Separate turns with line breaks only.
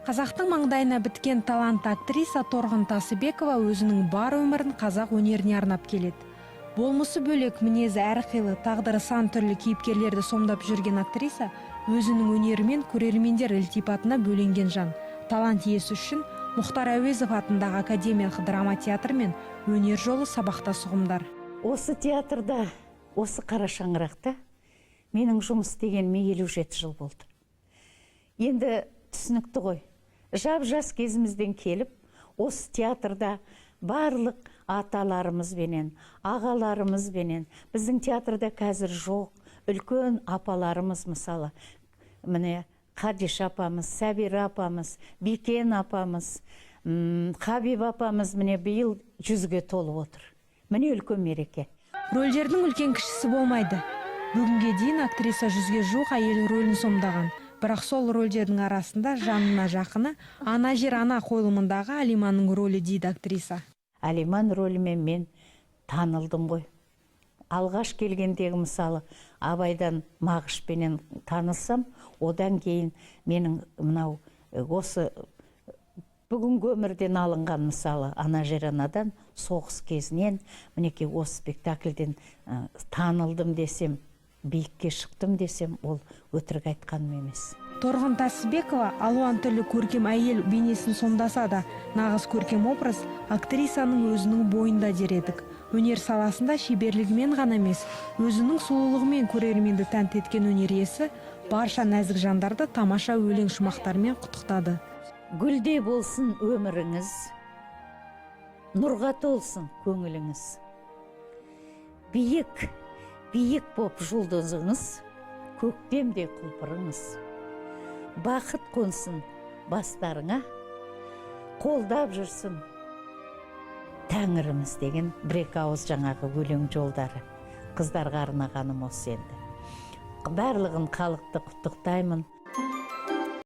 Қазақтың маңдайына біткен талант актриса Торғын Тасыбекова өзінің бар өмірін қазақ өнеріне арнап келеді. Болмысы бөлек, мінезі әрқилы, тағдыры сан түрлі кейіпкерлерді сомдап жүрген актриса өзінің өнерімен көрермендер ілтипатына бөленген жан. Талант иесі үшін Мұхтар Әуезов атындағы академиялық драма театр мен өнер жолы сабақтас ұғымдар.
Осы театрда, осы қара шаңырақта менің жұмыс істегеніме 57 жыл болды. Енді түсінікті ғой. Жап-жас кезімізден келіп, осы театрда барлық аталарымызбенен, ағаларымызбенен, біздің театрда қазір жоқ, үлкен апаларымыз мысалы, міне Қадиш апамыз, Сәбира апамыз, Бикен апамыз, Хабиб апамыз міне биыл 100-ге толып отыр. Міне үлкен мереке.
Рөлдердің үлкен кішісі болмайды. Бүгінге дейін актриса 100-ге жуық әйел рөлін сомдаған. Бірақ сол рөлдердің арасында жанына жақыны «Ана жер ана» қойылымындағы Алиманың рөлі дейді актриса.
Алиман рөлімен мен танылдым ғой. Алғаш келгендегі мысалы Абайдан Мағышпенен танылсам, одан кейін менің мынау осы бүгінгі өмірден алынған мысалы «Ана жер анадан» соғыс кезінен мінекей осы спектакльден танылдым десем, биікке шықтым десем, ол өтірік айтқаным емес.
Торғын Тасыбекова алуан түрлі көркем әйел бейнесін сомдаса да, нағыз көркем образ актрисаның өзінің бойында дер едік. Өнер саласында шеберлігімен ғана емес, өзінің сұлулығымен көрерменді тәнті еткен өнер иесі барша нәзік жандарды тамаша өлең шумақтарымен құттықтады.
Гүлдей болсын өміріңіз, нұрға толсын көңіліңіз. Биік боп жұлдызыңыз, көктемде құлпырыңыз. Бақыт қонсын бастарыңа, қолдап жүрсін Тәңіріміз деген бір-екі ауыз жаңағы өлең жолдары. Қыздарға арнағаным осы енді. Барлығын халықты құттықтаймын.